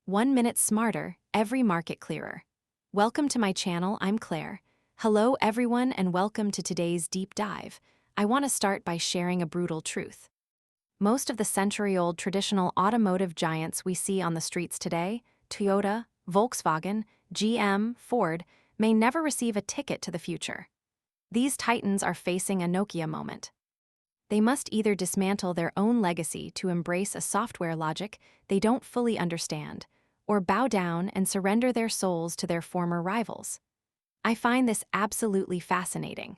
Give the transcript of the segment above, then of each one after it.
1 minute smarter, every market clearer. Welcome to my channel, I'm Claire. Hello everyone and welcome to today's deep dive. I want to start by sharing a brutal truth. Most of the century-old traditional automotive giants we see on the streets today, Toyota, Volkswagen, GM, Ford, may never receive a ticket to the future. These titans are facing a Nokia moment. They must either dismantle their own legacy to embrace a software logic they don't fully understand, or bow down and surrender their souls to their former rivals. I find this absolutely fascinating.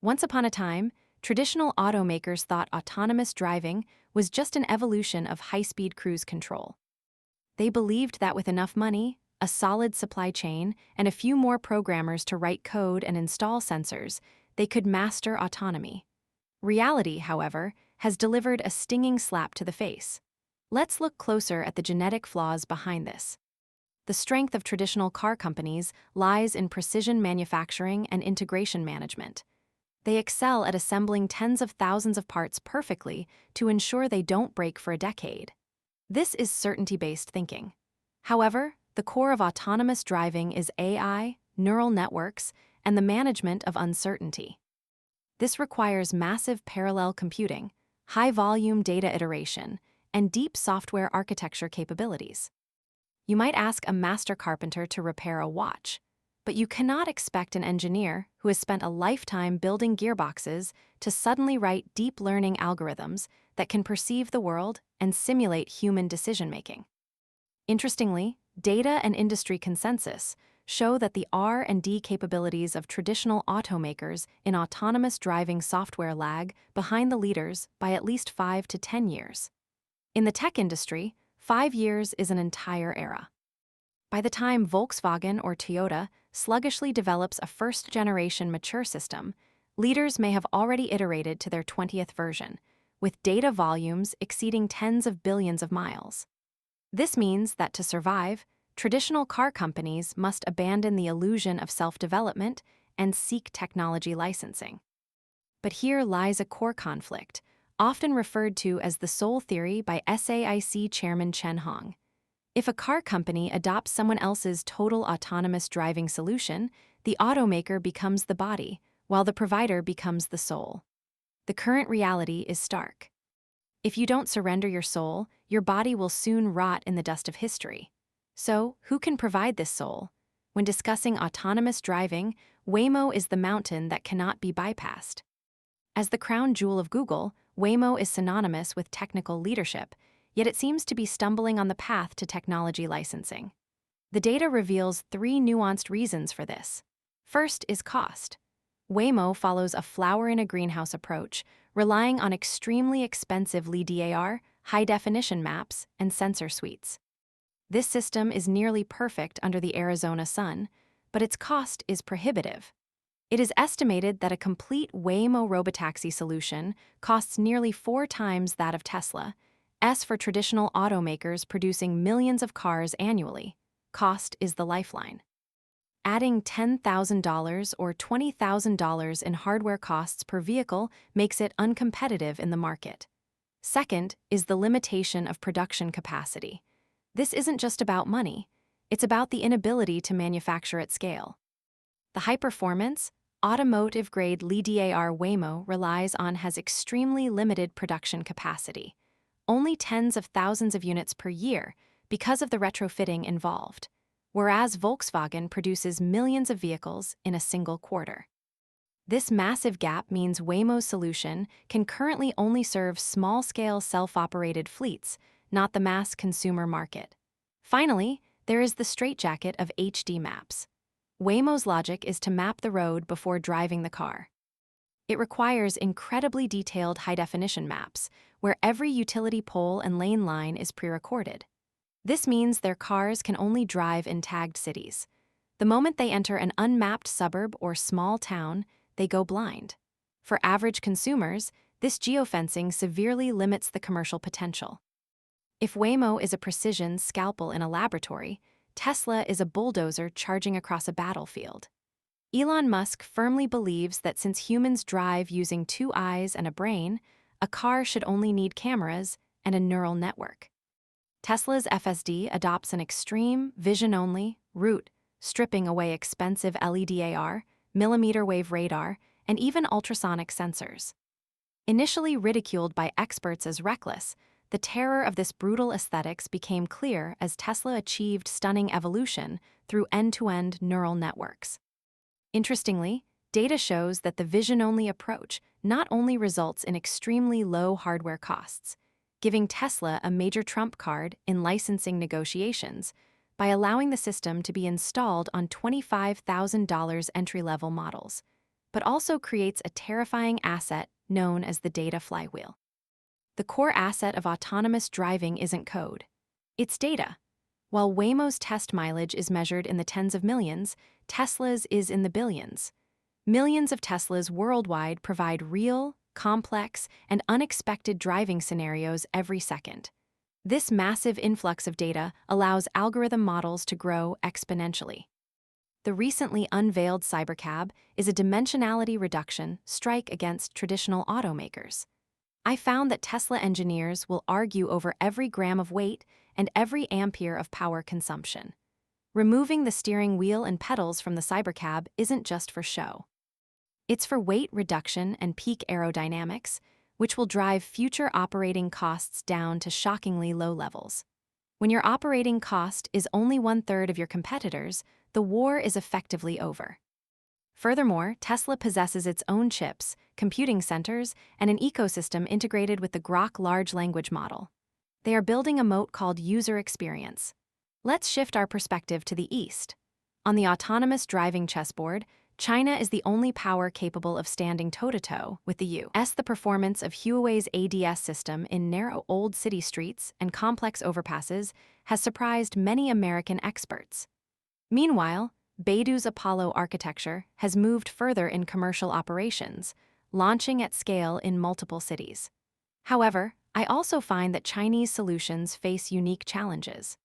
Once upon a time, traditional automakers thought autonomous driving was just an evolution of high-speed cruise control. They believed that with enough money, a solid supply chain, and a few more programmers to write code and install sensors, they could master autonomy. Reality, however, has delivered a stinging slap to the face. Let's look closer at the genetic flaws behind this. The strength of traditional car companies lies in precision manufacturing and integration management. They excel at assembling tens of thousands of parts perfectly to ensure they don't break for a decade. This is certainty-based thinking. However, the core of autonomous driving is AI, neural networks, and the management of uncertainty. This requires massive parallel computing, high-volume data iteration, and deep software architecture capabilities. You might ask a master carpenter to repair a watch, but you cannot expect an engineer who has spent a lifetime building gearboxes to suddenly write deep learning algorithms that can perceive the world and simulate human decision-making. Interestingly, data and industry consensus show that the R&D capabilities of traditional automakers in autonomous driving software lag behind the leaders by at least 5 to 10 years. In the tech industry, 5 years is an entire era. By the time Volkswagen or Toyota sluggishly develops a first-generation mature system, leaders may have already iterated to their 20th version, with data volumes exceeding tens of billions of miles. This means that to survive, traditional car companies must abandon the illusion of self-development and seek technology licensing. But here lies a core conflict, often referred to as the soul theory by SAIC Chairman Chen Hong. If a car company adopts someone else's total autonomous driving solution, the automaker becomes the body, while the provider becomes the soul. The current reality is stark. If you don't surrender your soul, your body will soon rot in the dust of history. So, who can provide this soul? When discussing autonomous driving, Waymo is the mountain that cannot be bypassed. As the crown jewel of Google, Waymo is synonymous with technical leadership, yet it seems to be stumbling on the path to technology licensing. The data reveals 3 nuanced reasons for this. First is cost. Waymo follows a flower-in-a-greenhouse approach, relying on extremely expensive LiDAR, high-definition maps, and sensor suites. This system is nearly perfect under the Arizona sun, but its cost is prohibitive. It is estimated that a complete Waymo Robotaxi solution costs nearly 4 times that of Tesla, for traditional automakers producing millions of cars annually. Cost is the lifeline. Adding $10,000 or $20,000 in hardware costs per vehicle makes it uncompetitive in the market. Second is the limitation of production capacity. This isn't just about money, it's about the inability to manufacture at scale. The high-performance, automotive-grade LiDAR Waymo relies on has extremely limited production capacity, only tens of thousands of units per year because of the retrofitting involved, whereas Volkswagen produces millions of vehicles in a single quarter. This massive gap means Waymo's solution can currently only serve small-scale self-operated fleets, not the mass consumer market. Finally, there is the straitjacket of HD maps. Waymo's logic is to map the road before driving the car. It requires incredibly detailed high-definition maps, where every utility pole and lane line is pre-recorded. This means their cars can only drive in tagged cities. The moment they enter an unmapped suburb or small town, they go blind. For average consumers, this geofencing severely limits the commercial potential. If Waymo is a precision scalpel in a laboratory, Tesla is a bulldozer charging across a battlefield. Elon Musk firmly believes that since humans drive using 2 eyes and a brain, a car should only need cameras and a neural network. Tesla's FSD adopts an extreme, vision-only route, stripping away expensive LED millimeter wave radar, and even ultrasonic sensors. Initially ridiculed by experts as reckless, the terror of this brutal aesthetics became clear as Tesla achieved stunning evolution through end-to-end neural networks. Interestingly, data shows that the vision-only approach not only results in extremely low hardware costs, giving Tesla a major trump card in licensing negotiations by allowing the system to be installed on $25,000 entry-level models, but also creates a terrifying asset known as the data flywheel. The core asset of autonomous driving isn't code. It's data. While Waymo's test mileage is measured in the tens of millions, Tesla's is in the billions. Millions of Teslas worldwide provide real, complex, and unexpected driving scenarios every second. This massive influx of data allows algorithm models to grow exponentially. The recently unveiled Cybercab is a dimensionality reduction strike against traditional automakers. I found that Tesla engineers will argue over every gram of weight and every ampere of power consumption. Removing the steering wheel and pedals from the Cybercab isn't just for show. It's for weight reduction and peak aerodynamics, which will drive future operating costs down to shockingly low levels. When your operating cost is only 1/3 of your competitors', the war is effectively over. Furthermore, Tesla possesses its own chips, computing centers, and an ecosystem integrated with the Grok large language model. They are building a moat called user experience. Let's shift our perspective to the east. On the autonomous driving chessboard, China is the only power capable of standing toe-to-toe with the U.S. The performance of Huawei's ADS system in narrow old city streets and complex overpasses has surprised many American experts. Meanwhile, Baidu's Apollo architecture has moved further in commercial operations, launching at scale in multiple cities. However, I also find that Chinese solutions face unique challenges.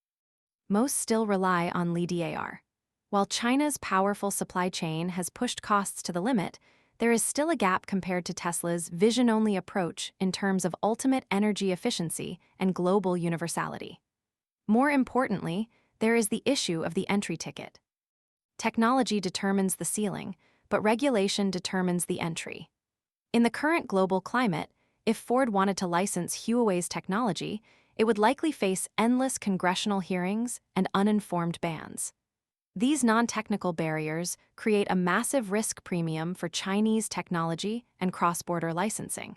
Most still rely on LiDAR. While China's powerful supply chain has pushed costs to the limit, there is still a gap compared to Tesla's vision-only approach in terms of ultimate energy efficiency and global universality. More importantly, there is the issue of the entry ticket. Technology determines the ceiling, but regulation determines the entry. In the current global climate, if Ford wanted to license Huawei's technology, it would likely face endless congressional hearings and uninformed bans. These non-technical barriers create a massive risk premium for Chinese technology and cross-border licensing.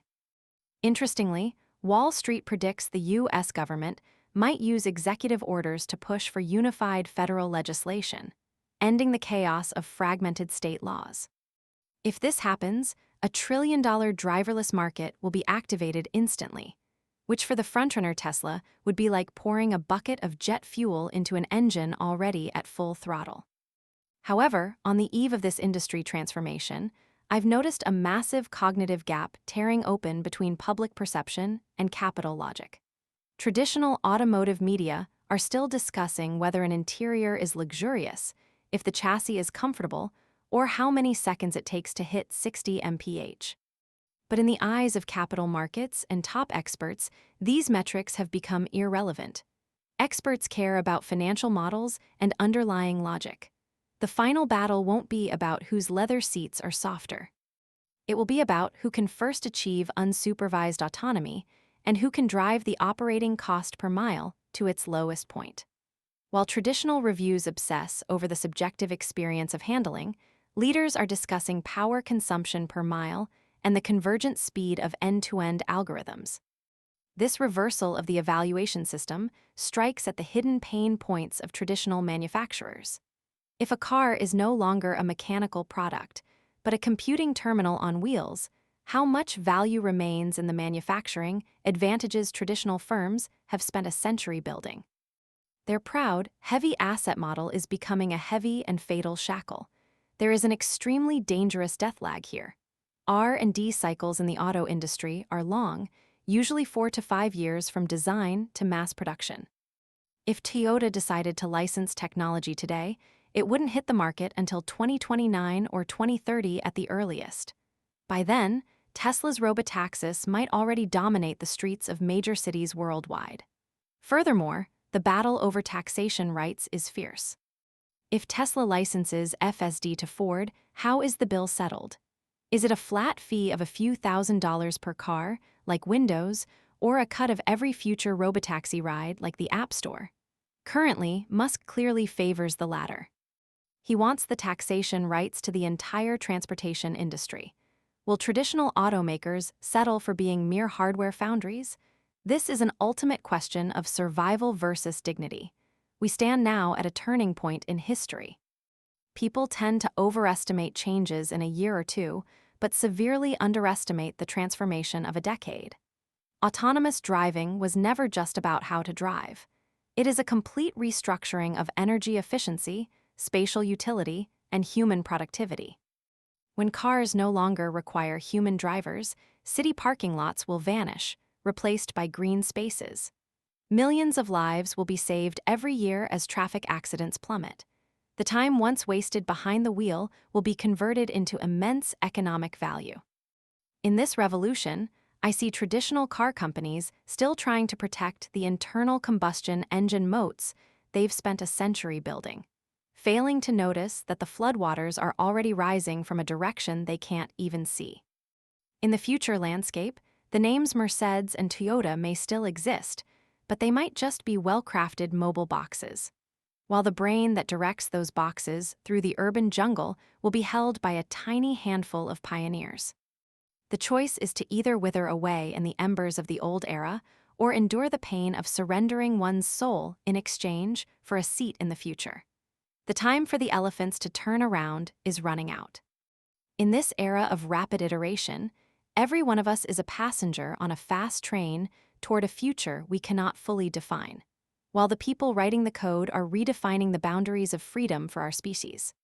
Interestingly, Wall Street predicts the U.S. government might use executive orders to push for unified federal legislation, ending the chaos of fragmented state laws. If this happens, a $1 trillion driverless market will be activated instantly, which for the frontrunner Tesla would be like pouring a bucket of jet fuel into an engine already at full throttle. However, on the eve of this industry transformation, I've noticed a massive cognitive gap tearing open between public perception and capital logic. Traditional automotive media are still discussing whether an interior is luxurious, if the chassis is comfortable, or how many seconds it takes to hit 60 mph. But in the eyes of capital markets and top experts, these metrics have become irrelevant. Experts care about financial models and underlying logic. The final battle won't be about whose leather seats are softer. It will be about who can first achieve unsupervised autonomy and who can drive the operating cost per mile to its lowest point. While traditional reviews obsess over the subjective experience of handling, leaders are discussing power consumption per mile and the convergent speed of end-to-end algorithms. This reversal of the evaluation system strikes at the hidden pain points of traditional manufacturers. If a car is no longer a mechanical product, but a computing terminal on wheels, how much value remains in the manufacturing advantages traditional firms have spent a century building? Their proud, heavy asset model is becoming a heavy and fatal shackle. There is an extremely dangerous death lag here. R&D cycles in the auto industry are long, usually 4 to 5 years from design to mass production. If Toyota decided to license technology today, it wouldn't hit the market until 2029 or 2030 at the earliest. By then, Tesla's Robotaxis might already dominate the streets of major cities worldwide. Furthermore, the battle over taxation rights is fierce. If Tesla licenses FSD to Ford, how is the bill settled? Is it a flat fee of a few $1,000s per car, like Windows, or a cut of every future robotaxi ride, like the App Store? Currently, Musk clearly favors the latter. He wants the taxation rights to the entire transportation industry. Will traditional automakers settle for being mere hardware foundries? This is an ultimate question of survival versus dignity. We stand now at a turning point in history. People tend to overestimate changes in a year or two, but severely underestimate the transformation of a decade. Autonomous driving was never just about how to drive. It is a complete restructuring of energy efficiency, spatial utility, and human productivity. When cars no longer require human drivers, city parking lots will vanish, replaced by green spaces. Millions of lives will be saved every year as traffic accidents plummet. The time once wasted behind the wheel will be converted into immense economic value. In this revolution, I see traditional car companies still trying to protect the internal combustion engine moats they've spent a century building, failing to notice that the floodwaters are already rising from a direction they can't even see. In the future landscape, the names Mercedes and Toyota may still exist, but they might just be well-crafted mobile boxes, while the brain that directs those boxes through the urban jungle will be held by a tiny handful of pioneers. The choice is to either wither away in the embers of the old era or endure the pain of surrendering one's soul in exchange for a seat in the future. The time for the elephants to turn around is running out. In this era of rapid iteration, every one of us is a passenger on a fast train toward a future we cannot fully define, while the people writing the code are redefining the boundaries of freedom for our species.